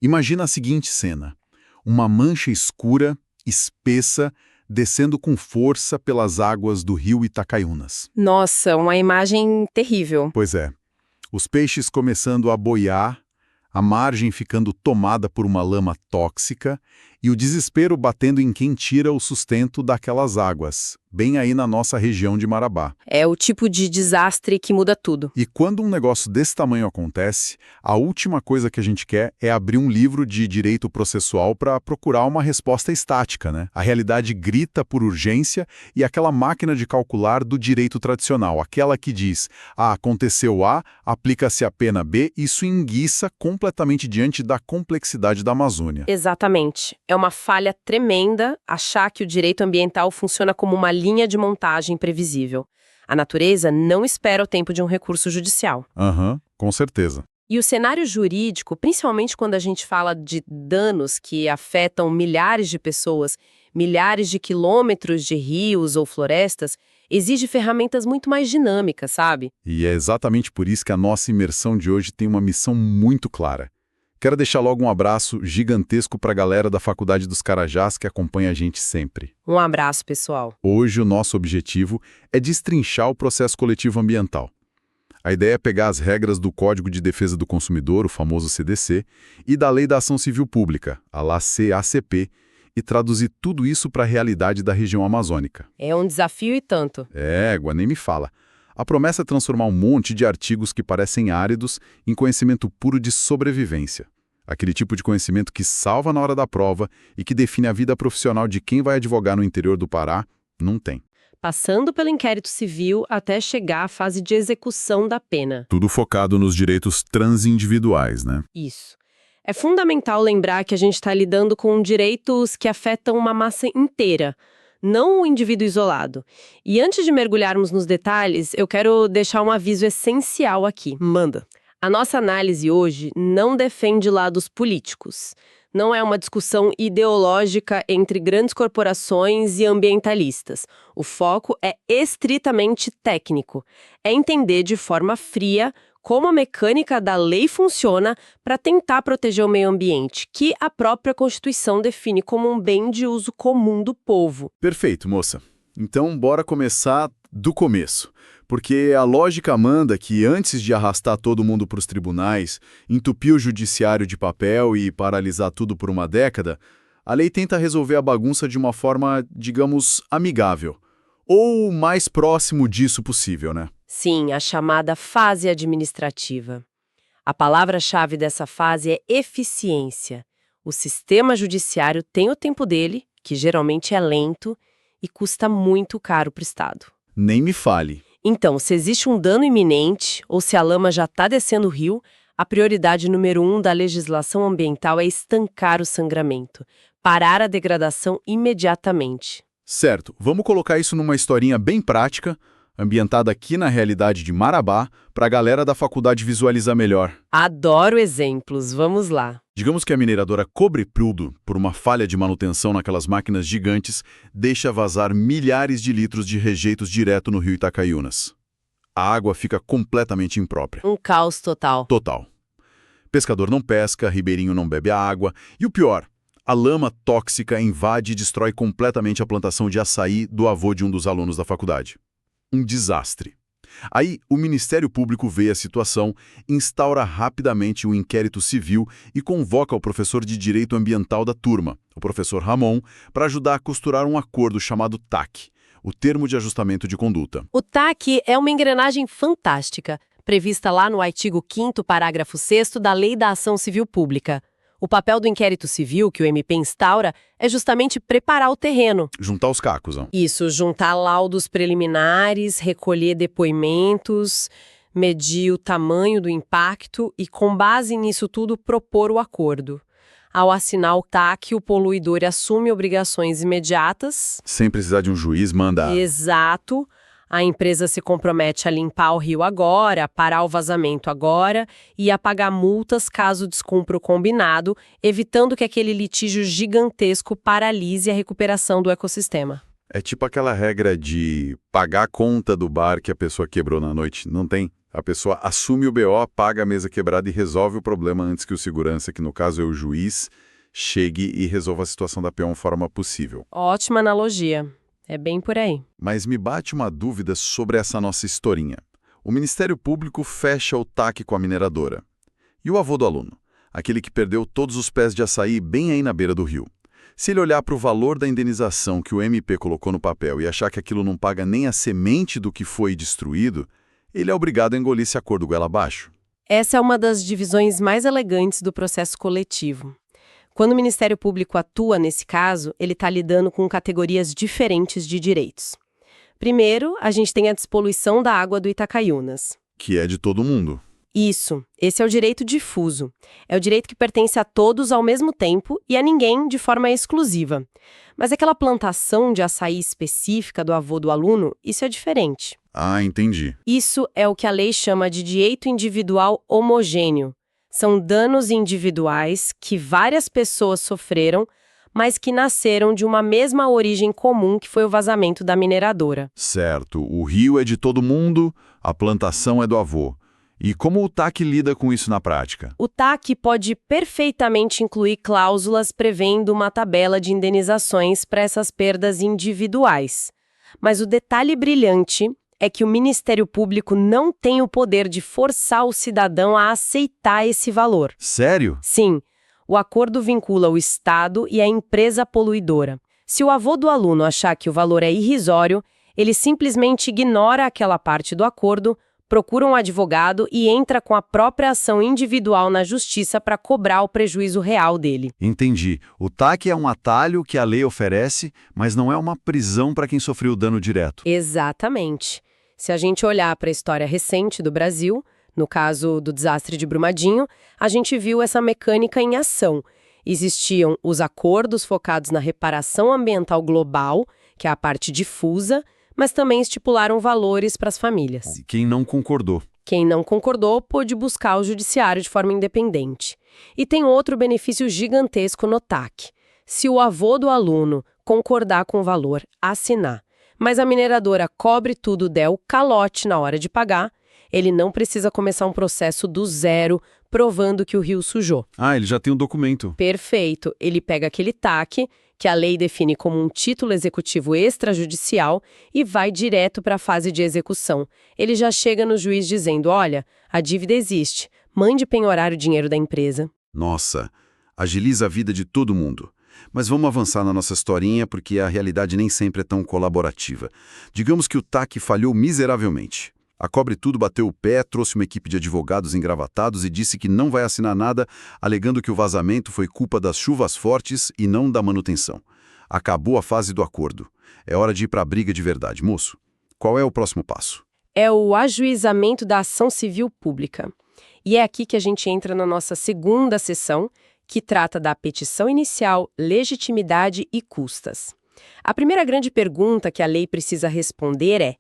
Imagina a seguinte cena: uma mancha escura, espessa, descendo com força pelas águas do rio Itacaiunas. Nossa, uma imagem terrível. Pois é, os peixes começando a boiar, a margem ficando tomada por uma lama tóxica e o desespero batendo em quem tira o sustento daquelas águas, bem aí na nossa região de Marabá. É o tipo de desastre que muda tudo. E quando um negócio desse tamanho acontece, a última coisa que a gente quer é abrir um livro de direito processual para procurar uma resposta estática, né? A realidade grita por urgência e aquela máquina de calcular do direito tradicional, aquela que diz, aconteceu A, aplica-se a pena B, isso enguiça completamente diante da complexidade da Amazônia. Exatamente. É uma falha tremenda achar que o direito ambiental funciona como uma linha de montagem previsível. A natureza não espera o tempo de um recurso judicial. Com certeza. E o cenário jurídico, principalmente quando a gente fala de danos que afetam milhares de pessoas, milhares de quilômetros de rios ou florestas, exige ferramentas muito mais dinâmicas, sabe? E é exatamente por isso que a nossa imersão de hoje tem uma missão muito clara. Quero deixar logo um abraço gigantesco para a galera da Faculdade dos Carajás que acompanha a gente sempre. Um abraço, pessoal. Hoje o nosso objetivo é destrinchar o processo coletivo ambiental. A ideia é pegar as regras do Código de Defesa do Consumidor, o famoso CDC, e da Lei da Ação Civil Pública, a LACACP, e traduzir tudo isso para a realidade da região amazônica. É um desafio e tanto. Égua, nem me fala. A promessa é transformar um monte de artigos que parecem áridos em conhecimento puro de sobrevivência. Aquele tipo de conhecimento que salva na hora da prova e que define a vida profissional de quem vai advogar no interior do Pará, não tem. Passando pelo inquérito civil até chegar à fase de execução da pena. Tudo focado nos direitos transindividuais, né? Isso. É fundamental lembrar que a gente está lidando com direitos que afetam uma massa inteira, não o indivíduo isolado. E antes de mergulharmos nos detalhes, eu quero deixar um aviso essencial aqui. Manda. A nossa análise hoje não defende lados políticos. Não é uma discussão ideológica entre grandes corporações e ambientalistas. O foco é estritamente técnico. É entender de forma fria como a mecânica da lei funciona para tentar proteger o meio ambiente, que a própria Constituição define como um bem de uso comum do povo. Perfeito, moça. Então, bora começar do começo. Porque a lógica manda que, antes de arrastar todo mundo para os tribunais, entupir o judiciário de papel e paralisar tudo por uma década, a lei tenta resolver a bagunça de uma forma, digamos, amigável. Ou o mais próximo disso possível, né? Sim, a chamada fase administrativa. A palavra-chave dessa fase é eficiência. O sistema judiciário tem o tempo dele, que geralmente é lento, e custa muito caro para o Estado. Nem me fale. Então, se existe um dano iminente, ou se a lama já está descendo o rio, a prioridade número 1 da legislação ambiental é estancar o sangramento, parar a degradação imediatamente. Certo, vamos colocar isso numa historinha bem prática, ambientada aqui na realidade de Marabá, para a galera da faculdade visualizar melhor. Adoro exemplos, vamos lá. Digamos que a mineradora Cobre Prudo, por uma falha de manutenção naquelas máquinas gigantes, deixa vazar milhares de litros de rejeitos direto no rio Itacaiunas. A água fica completamente imprópria. Um caos total. Total. Pescador não pesca, ribeirinho não bebe a água, e o pior, a lama tóxica invade e destrói completamente a plantação de açaí do avô de um dos alunos da faculdade. Um desastre. Aí, o Ministério Público vê a situação, instaura rapidamente um inquérito civil e convoca o professor de Direito Ambiental da turma, o professor Ramon, para ajudar a costurar um acordo chamado TAC, o Termo de Ajustamento de Conduta. O TAC é uma engrenagem fantástica, prevista lá no artigo 5º, parágrafo 6º da Lei da Ação Civil Pública. O papel do inquérito civil que o MP instaura é justamente preparar o terreno. Juntar os cacos, não? Isso, juntar laudos preliminares, recolher depoimentos, medir o tamanho do impacto e, com base nisso tudo, propor o acordo. Ao assinar o TAC, o poluidor assume obrigações imediatas. Sem precisar de um juiz, manda... Exato. A empresa se compromete a limpar o rio agora, a parar o vazamento agora e a pagar multas caso descumpra o combinado, evitando que aquele litígio gigantesco paralise a recuperação do ecossistema. É tipo aquela regra de pagar a conta do bar que a pessoa quebrou na noite, não tem? A pessoa assume o BO, paga a mesa quebrada e resolve o problema antes que o segurança, que no caso é o juiz, chegue e resolva a situação da pior forma possível. Ótima analogia. É bem por aí. Mas me bate uma dúvida sobre essa nossa historinha. O Ministério Público fecha o TAC com a mineradora. E o avô do aluno? Aquele que perdeu todos os pés de açaí bem aí na beira do rio. Se ele olhar para o valor da indenização que o MP colocou no papel e achar que aquilo não paga nem a semente do que foi destruído, ele é obrigado a engolir esse acordo goela abaixo. Essa é uma das divisões mais elegantes do processo coletivo. Quando o Ministério Público atua nesse caso, ele está lidando com categorias diferentes de direitos. Primeiro, a gente tem a despoluição da água do Itacaiunas. Que é de todo mundo. Isso, esse é o direito difuso. É o direito que pertence a todos ao mesmo tempo e a ninguém de forma exclusiva. Mas aquela plantação de açaí específica do avô do aluno, isso é diferente. Ah, entendi. Isso é o que a lei chama de direito individual homogêneo. São danos individuais que várias pessoas sofreram, mas que nasceram de uma mesma origem comum, que foi o vazamento da mineradora. Certo, o rio é de todo mundo, a plantação é do avô. E como o TAC lida com isso na prática? O TAC pode perfeitamente incluir cláusulas prevendo uma tabela de indenizações para essas perdas individuais. Mas o detalhe brilhante é que o Ministério Público não tem o poder de forçar o cidadão a aceitar esse valor. Sério? Sim, o acordo vincula o Estado e a empresa poluidora. Se o avô do aluno achar que o valor é irrisório, ele simplesmente ignora aquela parte do acordo, procura um advogado e entra com a própria ação individual na justiça para cobrar o prejuízo real dele. Entendi. O TAC é um atalho que a lei oferece, mas não é uma prisão para quem sofreu o dano direto. Exatamente. Se a gente olhar para a história recente do Brasil, no caso do desastre de Brumadinho, a gente viu essa mecânica em ação. Existiam os acordos focados na reparação ambiental global, que é a parte difusa, mas também estipularam valores para as famílias. E quem não concordou? Quem não concordou pôde buscar o judiciário de forma independente. E tem outro benefício gigantesco no TAC. Se o avô do aluno concordar com o valor, assinar, mas a mineradora cobre tudo, der o calote na hora de pagar, ele não precisa começar um processo do zero, provando que o rio sujou. Ah, ele já tem um documento. Perfeito. Ele pega aquele TAC, que a lei define como um título executivo extrajudicial, e vai direto para a fase de execução. Ele já chega no juiz dizendo, olha, a dívida existe, mande penhorar o dinheiro da empresa. Nossa, agiliza a vida de todo mundo. Mas vamos avançar na nossa historinha, porque a realidade nem sempre é tão colaborativa. Digamos que o TAC falhou miseravelmente. A Cobre Tudo bateu o pé, trouxe uma equipe de advogados engravatados e disse que não vai assinar nada, alegando que o vazamento foi culpa das chuvas fortes e não da manutenção. Acabou a fase do acordo. É hora de ir para a briga de verdade, moço. Qual é o próximo passo? É o ajuizamento da ação civil pública. E é aqui que a gente entra na nossa segunda sessão, que trata da petição inicial, legitimidade e custas. A primeira grande pergunta que a lei precisa responder é: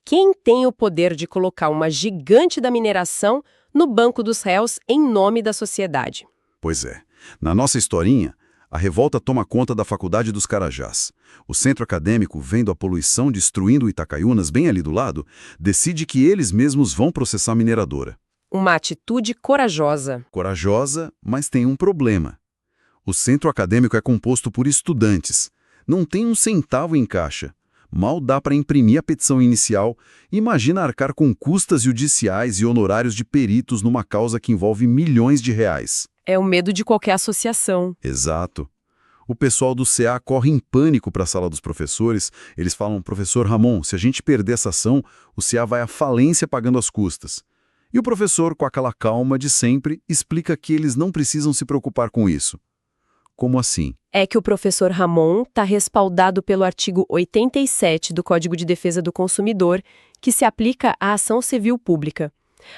quem tem o poder de colocar uma gigante da mineração no banco dos réus em nome da sociedade? Pois é. Na nossa historinha, a revolta toma conta da Faculdade dos Carajás. O centro acadêmico, vendo a poluição destruindo o Itacaiunas bem ali do lado, decide que eles mesmos vão processar a mineradora. Uma atitude corajosa. Corajosa, mas tem um problema. O centro acadêmico é composto por estudantes. Não tem um centavo em caixa. Mal dá para imprimir a petição inicial. Imagina arcar com custas judiciais e honorários de peritos numa causa que envolve milhões de reais. É o medo de qualquer associação. Exato. O pessoal do CA corre em pânico para a sala dos professores. Eles falam, professor Ramon, se a gente perder essa ação, o CA vai à falência pagando as custas. E o professor, com aquela calma de sempre, explica que eles não precisam se preocupar com isso. Como assim? É que o professor Ramon está respaldado pelo artigo 87 do Código de Defesa do Consumidor, que se aplica à ação civil pública.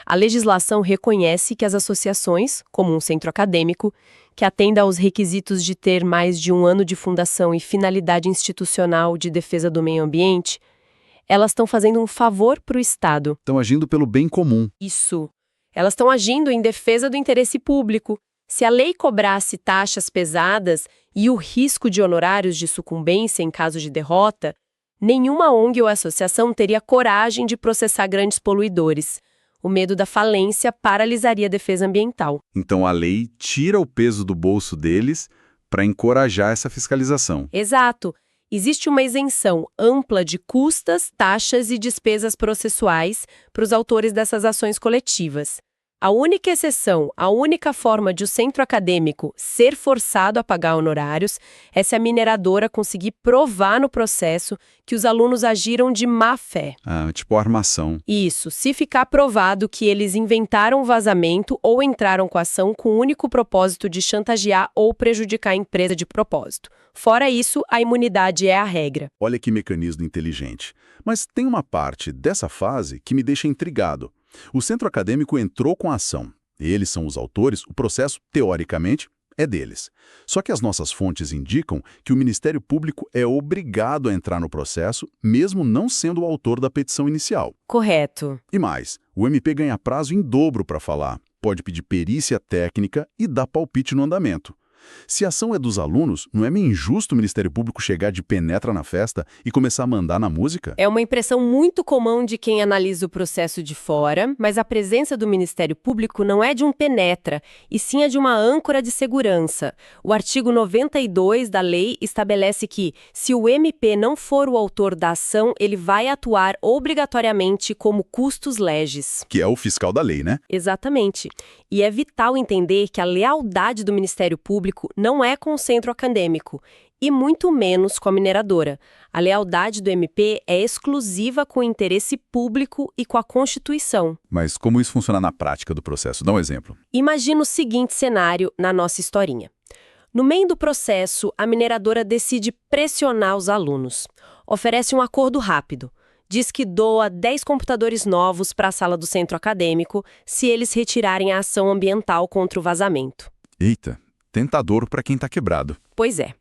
A legislação reconhece que as associações, como um centro acadêmico, que atenda aos requisitos de ter mais de 1 ano de fundação e finalidade institucional de defesa do meio ambiente, elas estão fazendo um favor para o Estado. Estão agindo pelo bem comum. Isso. Elas estão agindo em defesa do interesse público. Se a lei cobrasse taxas pesadas e o risco de honorários de sucumbência em caso de derrota, nenhuma ONG ou associação teria coragem de processar grandes poluidores. O medo da falência paralisaria a defesa ambiental. Então a lei tira o peso do bolso deles para encorajar essa fiscalização. Exato. Existe uma isenção ampla de custas, taxas e despesas processuais para os autores dessas ações coletivas. A única exceção, a única forma de o centro acadêmico ser forçado a pagar honorários é se a mineradora conseguir provar no processo que os alunos agiram de má fé. Ah, tipo armação. Isso, se ficar provado que eles inventaram o vazamento ou entraram com a ação com o único propósito de chantagear ou prejudicar a empresa de propósito. Fora isso, a imunidade é a regra. Olha que mecanismo inteligente. Mas tem uma parte dessa fase que me deixa intrigado. O centro acadêmico entrou com a ação. Eles são os autores, o processo, teoricamente, é deles. Só que as nossas fontes indicam que o Ministério Público é obrigado a entrar no processo, mesmo não sendo o autor da petição inicial. Correto. E mais, o MP ganha prazo em dobro para falar, pode pedir perícia técnica e dar palpite no andamento. Se a ação é dos alunos, não é meio injusto o Ministério Público chegar de penetra na festa e começar a mandar na música? É uma impressão muito comum de quem analisa o processo de fora, mas a presença do Ministério Público não é de um penetra, e sim é de uma âncora de segurança. O artigo 92 da lei estabelece que, se o MP não for o autor da ação, ele vai atuar obrigatoriamente como custos legis. Que é o fiscal da lei, né? Exatamente. E é vital entender que a lealdade do Ministério Público não é com o centro acadêmico, e muito menos com a mineradora. A lealdade do MP é exclusiva com o interesse público e com a Constituição. Mas como isso funciona na prática do processo? Dá um exemplo. Imagina o seguinte cenário na nossa historinha. No meio do processo, a mineradora decide pressionar os alunos. Oferece um acordo rápido. Diz que doa 10 computadores novos para a sala do centro acadêmico se eles retirarem a ação ambiental contra o vazamento. Eita, tentador para quem está quebrado. Pois é.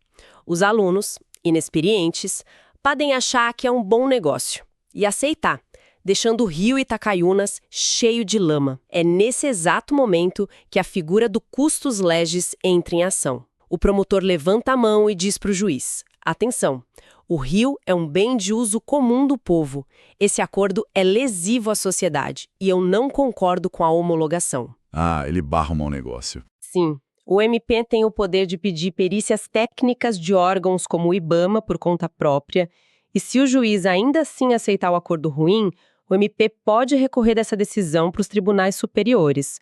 Os alunos, inexperientes, podem achar que é um bom negócio e aceitar, deixando o rio Itacaiunas cheio de lama. É nesse exato momento que a figura do custos legis entra em ação. O promotor levanta a mão e diz para o juiz: atenção, o rio é um bem de uso comum do povo. Esse acordo é lesivo à sociedade e eu não concordo com a homologação. Ah, ele barra um mau negócio. Sim. O MP tem o poder de pedir perícias técnicas de órgãos como o IBAMA por conta própria, e se o juiz ainda assim aceitar o acordo ruim, o MP pode recorrer dessa decisão para os tribunais superiores.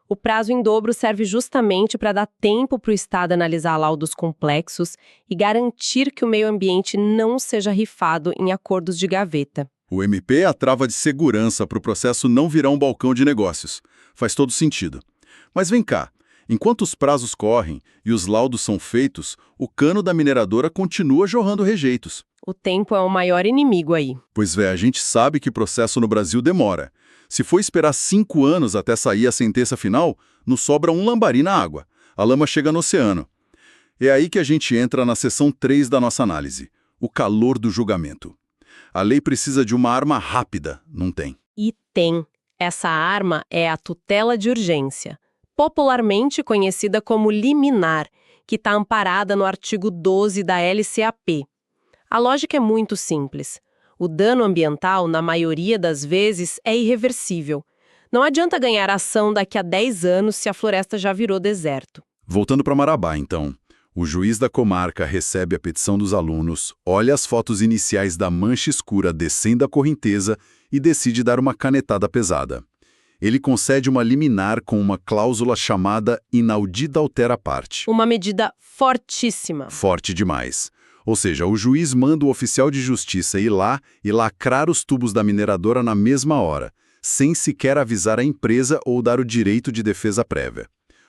O prazo em dobro serve justamente para dar tempo para o Estado analisar laudos complexos e garantir que o meio ambiente não seja rifado em acordos de gaveta. O MP é a trava de segurança para o processo não virar um balcão de negócios. Faz todo sentido. Mas vem cá. Enquanto os prazos correm e os laudos são feitos, o cano da mineradora continua jorrando rejeitos. O tempo é o maior inimigo aí. Pois a gente sabe que processo no Brasil demora. Se for esperar 5 anos até sair a sentença final, nos sobra um lambari na água. A lama chega no oceano. É aí que a gente entra na seção 3 da nossa análise, o calor do julgamento. A lei precisa de uma arma rápida, não tem? E tem. Essa arma é a tutela de urgência, popularmente conhecida como liminar, que está amparada no artigo 12 da LCAP. A lógica é muito simples. O dano ambiental, na maioria das vezes, é irreversível. Não adianta ganhar ação daqui a 10 anos se a floresta já virou deserto. Voltando para Marabá, então. O juiz da comarca recebe a petição dos alunos, olha as fotos iniciais da mancha escura descendo a correnteza e decide dar uma canetada pesada. Ele concede uma liminar com uma cláusula chamada inaudita altera parte. Uma medida fortíssima. Forte demais. Ou seja, o juiz manda o oficial de justiça ir lá e lacrar os tubos da mineradora na mesma hora, sem sequer avisar a empresa ou dar o direito de defesa prévia.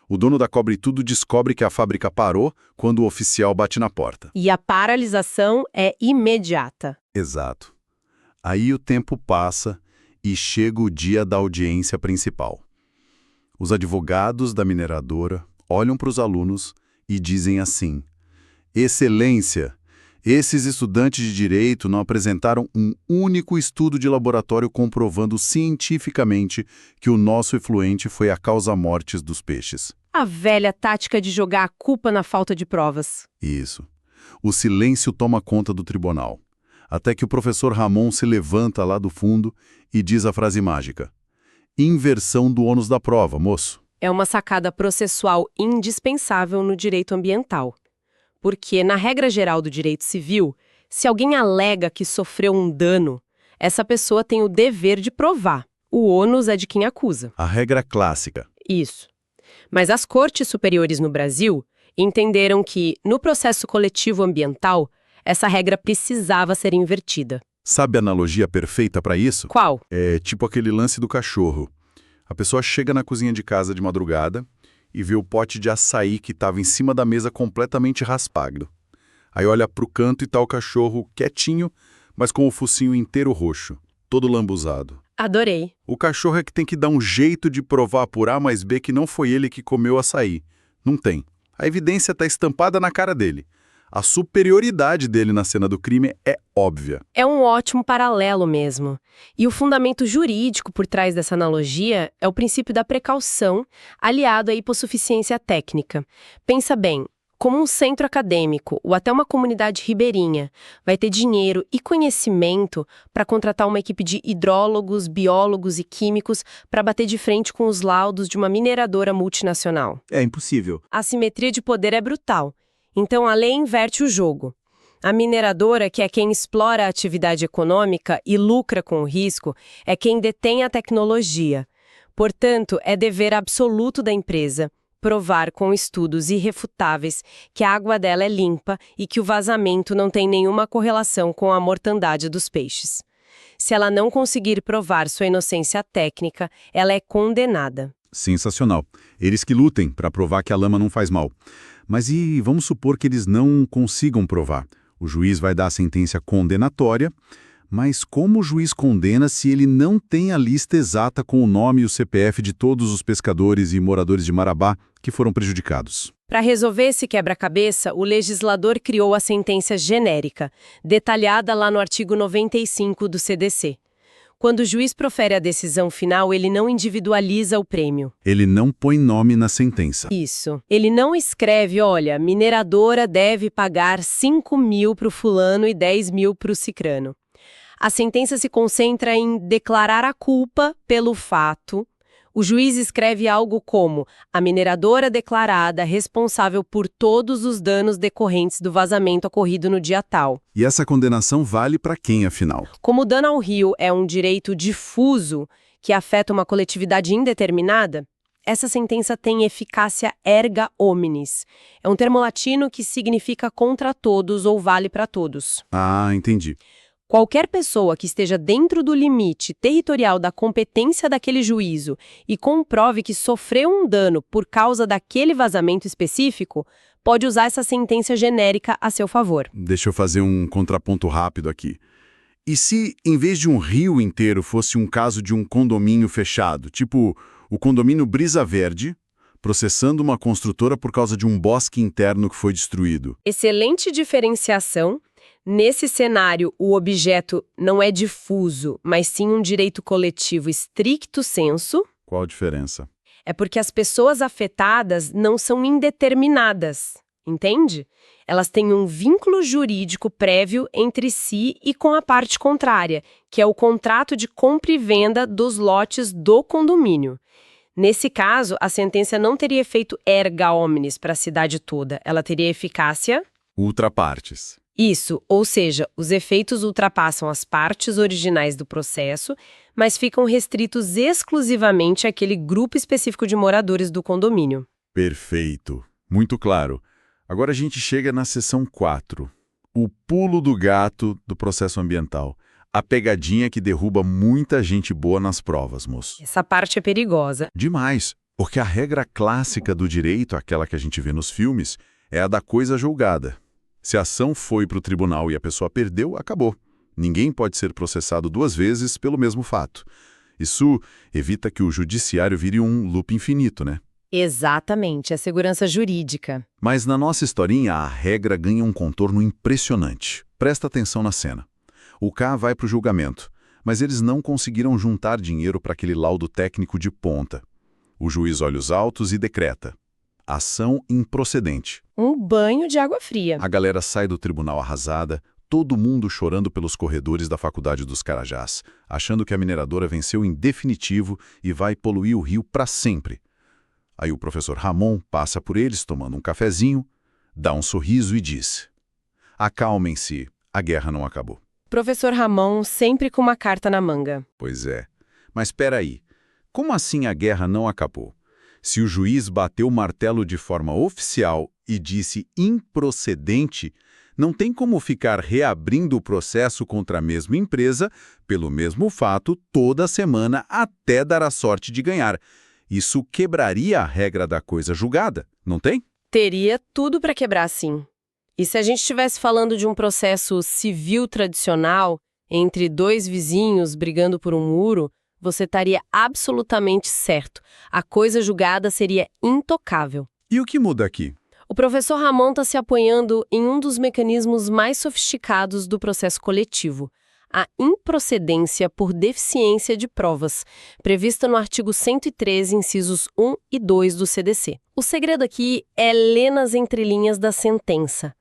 O dono da Cobre Tudo descobre que a fábrica parou quando o oficial bate na porta. E a paralisação é imediata. Exato. Aí o tempo passa e chega o dia da audiência principal. Os advogados da mineradora olham para os alunos e dizem assim: Excelência, esses estudantes de direito não apresentaram um único estudo de laboratório comprovando cientificamente que o nosso efluente foi a causa-mortes dos peixes. A velha tática de jogar a culpa na falta de provas. Isso. O silêncio toma conta do tribunal. Até que o professor Ramon se levanta lá do fundo e diz a frase mágica: Inversão do ônus da prova, moço. É uma sacada processual indispensável no direito ambiental. Porque, na regra geral do direito civil, se alguém alega que sofreu um dano, essa pessoa tem o dever de provar. O ônus é de quem acusa. A regra clássica. Isso. Mas as cortes superiores no Brasil entenderam que, no processo coletivo ambiental, essa regra precisava ser invertida. Sabe a analogia perfeita para isso? Qual? É tipo aquele lance do cachorro. A pessoa chega na cozinha de casa de madrugada e vê o pote de açaí que estava em cima da mesa completamente raspado. Aí olha pro canto e tá o cachorro quietinho, mas com o focinho inteiro roxo, todo lambuzado. Adorei. O cachorro é que tem que dar um jeito de provar por A mais B que não foi ele que comeu o açaí. Não tem. A evidência está estampada na cara dele. A superioridade dele na cena do crime é óbvia. É um ótimo paralelo mesmo. E o fundamento jurídico por trás dessa analogia é o princípio da precaução, aliado à hipossuficiência técnica. Pensa bem, como um centro acadêmico ou até uma comunidade ribeirinha vai ter dinheiro e conhecimento para contratar uma equipe de hidrólogos, biólogos e químicos para bater de frente com os laudos de uma mineradora multinacional? É impossível. A assimetria de poder é brutal. Então a lei inverte o jogo. A mineradora, que é quem explora a atividade econômica e lucra com o risco, é quem detém a tecnologia. Portanto, é dever absoluto da empresa provar com estudos irrefutáveis que a água dela é limpa e que o vazamento não tem nenhuma correlação com a mortandade dos peixes. Se ela não conseguir provar sua inocência técnica, ela é condenada. Sensacional. Eles que lutem para provar que a lama não faz mal. Mas e vamos supor que eles não consigam provar? O juiz vai dar a sentença condenatória, mas como o juiz condena se ele não tem a lista exata com o nome e o CPF de todos os pescadores e moradores de Marabá que foram prejudicados? Para resolver esse quebra-cabeça, o legislador criou a sentença genérica, detalhada lá no artigo 95 do CDC. Quando o juiz profere a decisão final, ele não individualiza o prêmio. Ele não põe nome na sentença. Isso. Ele não escreve, olha, mineradora deve pagar 5 mil para o fulano e 10 mil para o cicrano. A sentença se concentra em declarar a culpa pelo fato. O juiz escreve algo como a mineradora declarada responsável por todos os danos decorrentes do vazamento ocorrido no dia tal. E essa condenação vale para quem, afinal? Como o dano ao rio é um direito difuso que afeta uma coletividade indeterminada, essa sentença tem eficácia erga omnes. É um termo latino que significa contra todos ou vale para todos. Ah, entendi. Qualquer pessoa que esteja dentro do limite territorial da competência daquele juízo e comprove que sofreu um dano por causa daquele vazamento específico, pode usar essa sentença genérica a seu favor. Deixa eu fazer um contraponto rápido aqui. E se, em vez de um rio inteiro, fosse um caso de um condomínio fechado, tipo o condomínio Brisa Verde, processando uma construtora por causa de um bosque interno que foi destruído? Excelente diferenciação. Nesse cenário, o objeto não é difuso, mas sim um direito coletivo stricto sensu. Qual a diferença? É porque as pessoas afetadas não são indeterminadas, entende? Elas têm um vínculo jurídico prévio entre si e com a parte contrária, que é o contrato de compra e venda dos lotes do condomínio. Nesse caso, a sentença não teria efeito erga omnes para a cidade toda, ela teria eficácia ultra partes. Isso, ou seja, os efeitos ultrapassam as partes originais do processo, mas ficam restritos exclusivamente àquele grupo específico de moradores do condomínio. Perfeito. Muito claro. Agora a gente chega na seção 4. O pulo do gato do processo ambiental. A pegadinha que derruba muita gente boa nas provas, moço. Essa parte é perigosa. Demais, porque a regra clássica do direito, aquela que a gente vê nos filmes, é a da coisa julgada. Se a ação foi para o tribunal e a pessoa perdeu, acabou. Ninguém pode ser processado 2 vezes pelo mesmo fato. Isso evita que o judiciário vire um loop infinito, né? Exatamente, a segurança jurídica. Mas na nossa historinha, a regra ganha um contorno impressionante. Presta atenção na cena. O K vai para o julgamento, mas eles não conseguiram juntar dinheiro para aquele laudo técnico de ponta. O juiz olha os autos e decreta: ação improcedente. Um banho de água fria. A galera sai do tribunal arrasada, todo mundo chorando pelos corredores da Faculdade dos Carajás, achando que a mineradora venceu em definitivo e vai poluir o rio para sempre. Aí o professor Ramon passa por eles tomando um cafezinho, dá um sorriso e diz: acalmem-se, a guerra não acabou. Professor Ramon sempre com uma carta na manga. Pois é. Mas espera aí, como assim a guerra não acabou? Se o juiz bateu o martelo de forma oficial e disse improcedente, não tem como ficar reabrindo o processo contra a mesma empresa pelo mesmo fato toda semana até dar a sorte de ganhar. Isso quebraria a regra da coisa julgada, não tem? Teria tudo para quebrar, sim. E se a gente estivesse falando de um processo civil tradicional, entre dois vizinhos brigando por um muro, você estaria absolutamente certo. A coisa julgada seria intocável. E o que muda aqui? O professor Ramon está se apoiando em um dos mecanismos mais sofisticados do processo coletivo, a improcedência por deficiência de provas, prevista no artigo 113, incisos 1 e 2 do CDC. O segredo aqui é ler nas entrelinhas da sentença.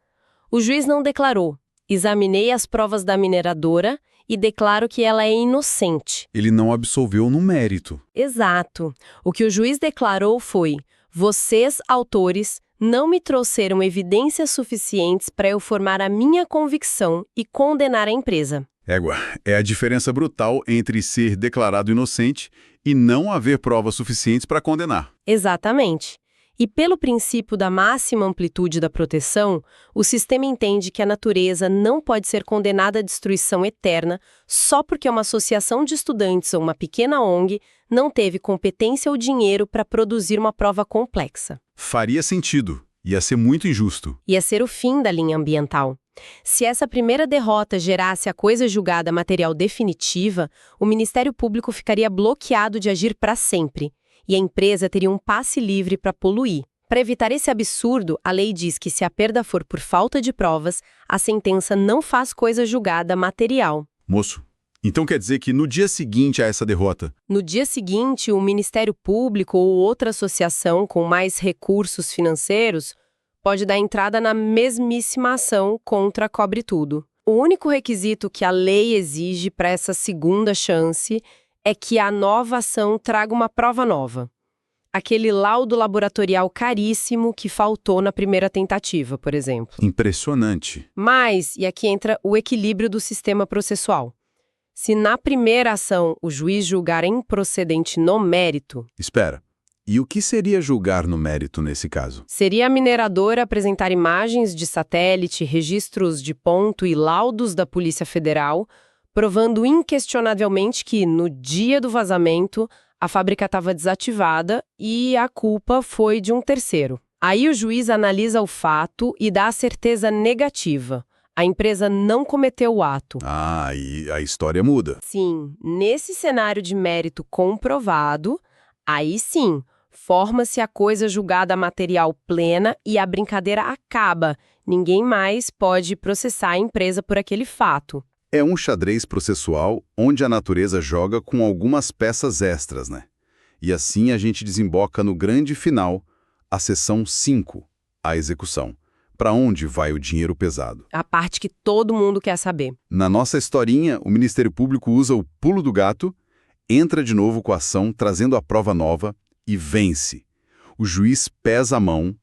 O juiz não declarou: examinei as provas da mineradora e declaro que ela é inocente. Ele não absolveu no mérito. Exato. O que o juiz declarou foi: vocês, autores, não me trouxeram evidências suficientes para eu formar a minha convicção e condenar a empresa. Égua, é a diferença brutal entre ser declarado inocente e não haver provas suficientes para condenar. Exatamente. E pelo princípio da máxima amplitude da proteção, o sistema entende que a natureza não pode ser condenada à destruição eterna só porque uma associação de estudantes ou uma pequena ONG não teve competência ou dinheiro para produzir uma prova complexa. Faria sentido. Ia ser muito injusto. Ia ser o fim da linha ambiental. Se essa primeira derrota gerasse a coisa julgada material definitiva, o Ministério Público ficaria bloqueado de agir para sempre. E a empresa teria um passe livre para poluir. Para evitar esse absurdo, a lei diz que se a perda for por falta de provas, a sentença não faz coisa julgada material. Moço, então quer dizer que no dia seguinte a essa derrota... No dia seguinte, o Ministério Público ou outra associação com mais recursos financeiros pode dar entrada na mesmíssima ação contra a Cobre Tudo. O único requisito que a lei exige para essa segunda chance é que a nova ação traga uma prova nova. Aquele laudo laboratorial caríssimo que faltou na primeira tentativa, por exemplo. Impressionante. Mas, e aqui entra o equilíbrio do sistema processual. Se na primeira ação o juiz julgar improcedente no mérito... Espera, e o que seria julgar no mérito nesse caso? Seria a mineradora apresentar imagens de satélite, registros de ponto e laudos da Polícia Federal, provando inquestionavelmente que, no dia do vazamento, a fábrica estava desativada e a culpa foi de um terceiro. Aí o juiz analisa o fato e dá a certeza negativa. A empresa não cometeu o ato. Ah, e a história muda. Sim, nesse cenário de mérito comprovado, aí sim, forma-se a coisa julgada material plena e a brincadeira acaba. Ninguém mais pode processar a empresa por aquele fato. É um xadrez processual onde a natureza joga com algumas peças extras, né? E assim a gente desemboca no grande final, a seção 5, a execução. Para onde vai o dinheiro pesado? A parte que todo mundo quer saber. Na nossa historinha, o Ministério Público usa o pulo do gato, entra de novo com a ação, trazendo a prova nova e vence. O juiz pesa a mão,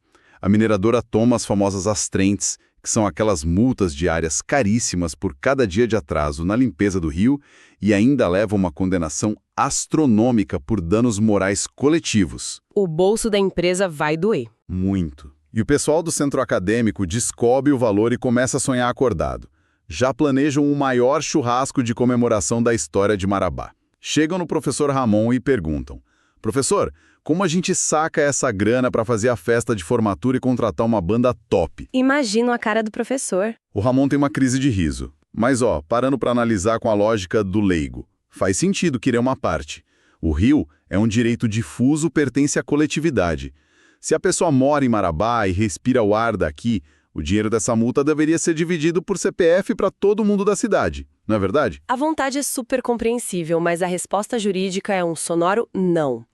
a mineradora toma as famosas astrentes, que são aquelas multas diárias caríssimas por cada dia de atraso na limpeza do rio e ainda leva uma condenação astronômica por danos morais coletivos. O bolso da empresa vai doer. Muito. E o pessoal do centro acadêmico descobre o valor e começa a sonhar acordado. Já planejam o maior churrasco de comemoração da história de Marabá. Chegam no professor Ramon e perguntam: professor, como a gente saca essa grana para fazer a festa de formatura e contratar uma banda top? Imagino a cara do professor. O Ramon tem uma crise de riso. Mas parando para analisar com a lógica do leigo, faz sentido querer uma parte. O rio é um direito difuso, pertence à coletividade. Se a pessoa mora em Marabá e respira o ar daqui, O dinheiro dessa multa deveria ser dividido por CPF para todo mundo da cidade, não é verdade? A vontade é super compreensível, mas a resposta jurídica é um sonoro não.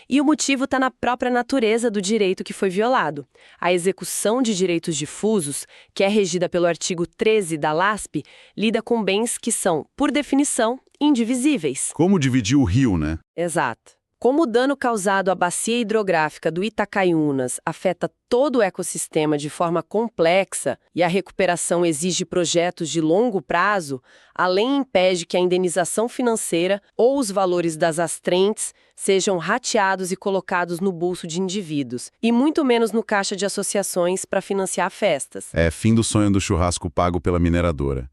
E o motivo está na própria natureza do direito que foi violado. A execução de direitos difusos, que é regida pelo artigo 13 da LASP, lida com bens que são, por definição, indivisíveis. Como dividir o rio, né? Exato. Como o dano causado à bacia hidrográfica do Itacaiunas afeta todo o ecossistema de forma complexa e a recuperação exige projetos de longo prazo, a lei impede que a indenização financeira ou os valores das astrentes sejam rateados e colocados no bolso de indivíduos, e muito menos no caixa de associações para financiar festas. É fim do sonho do churrasco pago pela mineradora.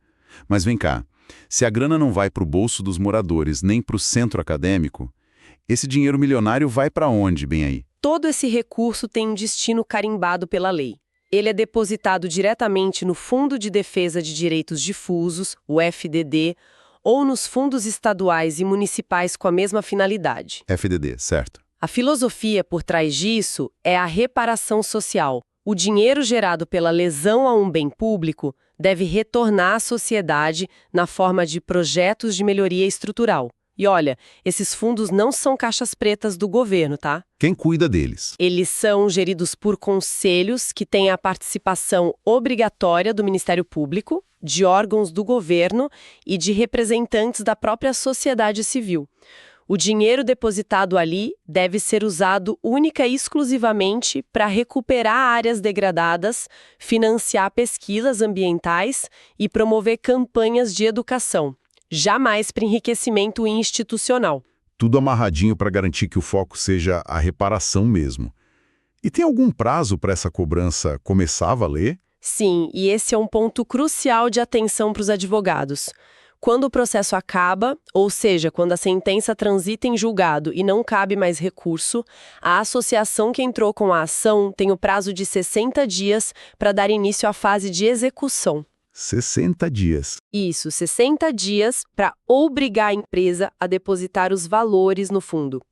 Mas vem cá, se a grana não vai para o bolso dos moradores nem para o centro acadêmico, esse dinheiro milionário vai para onde, bem aí? Todo esse recurso tem um destino carimbado pela lei. Ele é depositado diretamente no Fundo de Defesa de Direitos Difusos, o FDD, ou nos fundos estaduais e municipais com a mesma finalidade. FDD, certo. A filosofia por trás disso é a reparação social. O dinheiro gerado pela lesão a um bem público deve retornar à sociedade na forma de projetos de melhoria estrutural. E olha, esses fundos não são caixas pretas do governo, tá? Quem cuida deles? Eles são geridos por conselhos que têm a participação obrigatória do Ministério Público, de órgãos do governo e de representantes da própria sociedade civil. O dinheiro depositado ali deve ser usado única e exclusivamente para recuperar áreas degradadas, financiar pesquisas ambientais e promover campanhas de educação. Jamais para enriquecimento institucional. Tudo amarradinho para garantir que o foco seja a reparação mesmo. E tem algum prazo para essa cobrança começar a valer? Sim, e esse é um ponto crucial de atenção para os advogados. Quando o processo acaba, ou seja, quando a sentença transita em julgado e não cabe mais recurso, a associação que entrou com a ação tem o prazo de 60 dias para dar início à fase de execução. 60 dias. Isso, 60 dias para obrigar a empresa a depositar os valores no fundo.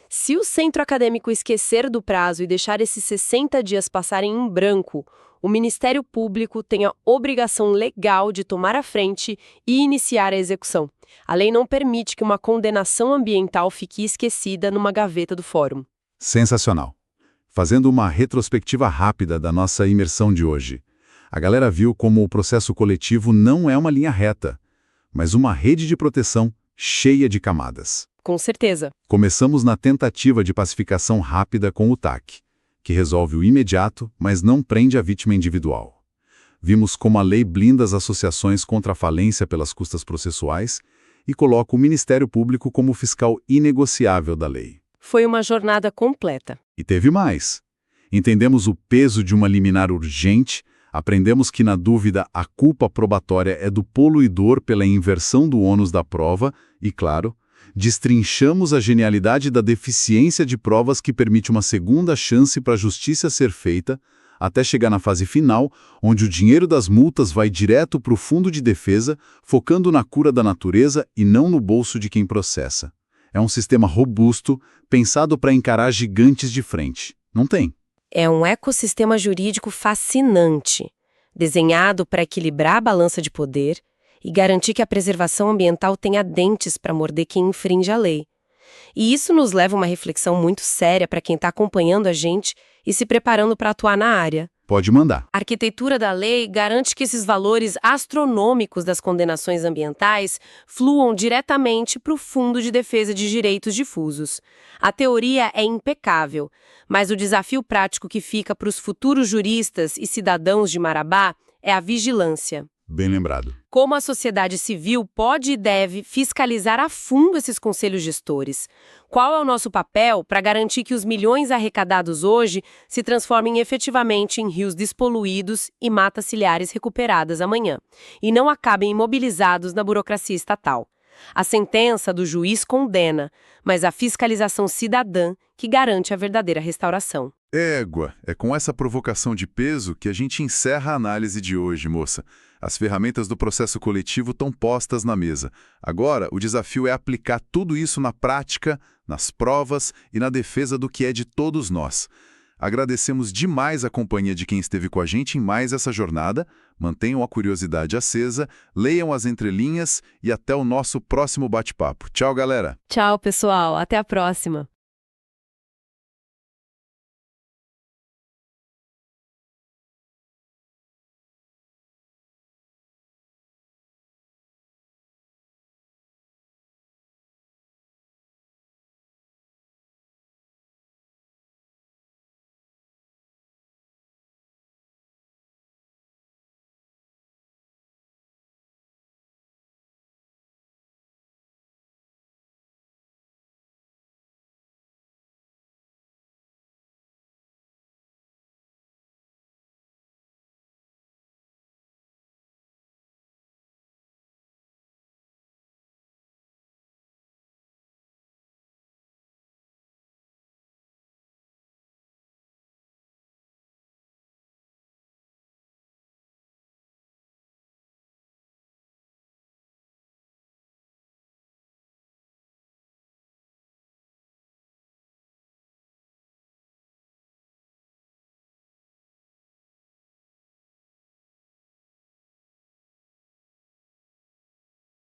Se o centro acadêmico esquecer do prazo e deixar esses 60 dias passarem em branco, o Ministério Público tem a obrigação legal de tomar a frente e iniciar a execução. A lei não permite que uma condenação ambiental fique esquecida numa gaveta do fórum. Sensacional. Fazendo uma retrospectiva rápida da nossa imersão de hoje, a galera viu como o processo coletivo não é uma linha reta, mas uma rede de proteção cheia de camadas. Com certeza. Começamos na tentativa de pacificação rápida com o TAC, que resolve o imediato, mas não prende a vítima individual. Vimos como a lei blinda as associações contra a falência pelas custas processuais e coloca o Ministério Público como fiscal inegociável da lei. Foi uma jornada completa. E teve mais. Entendemos o peso de uma liminar urgente. Aprendemos que, na dúvida, a culpa probatória é do poluidor pela inversão do ônus da prova e, claro, destrinchamos a genialidade da deficiência de provas que permite uma segunda chance para a justiça ser feita, até chegar na fase final, onde o dinheiro das multas vai direto para o fundo de defesa, focando na cura da natureza e não no bolso de quem processa. É um sistema robusto, pensado para encarar gigantes de frente. Não tem? É um ecossistema jurídico fascinante, desenhado para equilibrar a balança de poder e garantir que a preservação ambiental tenha dentes para morder quem infringe a lei. E isso nos leva a uma reflexão muito séria para quem está acompanhando a gente e se preparando para atuar na área. Pode mandar. A arquitetura da lei garante que esses valores astronômicos das condenações ambientais fluam diretamente para o Fundo de Defesa de Direitos Difusos. A teoria é impecável, mas o desafio prático que fica para os futuros juristas e cidadãos de Marabá é a vigilância. Bem lembrado. Como a sociedade civil pode e deve fiscalizar a fundo esses conselhos gestores? Qual é o nosso papel para garantir que os milhões arrecadados hoje se transformem efetivamente em rios despoluídos e matas ciliares recuperadas amanhã, e não acabem imobilizados na burocracia estatal? A sentença do juiz condena, mas a fiscalização cidadã que garante a verdadeira restauração. Égua, é com essa provocação de peso que a gente encerra a análise de hoje, moça. As ferramentas do processo coletivo estão postas na mesa. Agora, o desafio é aplicar tudo isso na prática, nas provas e na defesa do que é de todos nós. Agradecemos demais a companhia de quem esteve com a gente em mais essa jornada. Mantenham a curiosidade acesa, leiam as entrelinhas e até o nosso próximo bate-papo. Tchau, galera! Tchau, pessoal. Até a próxima.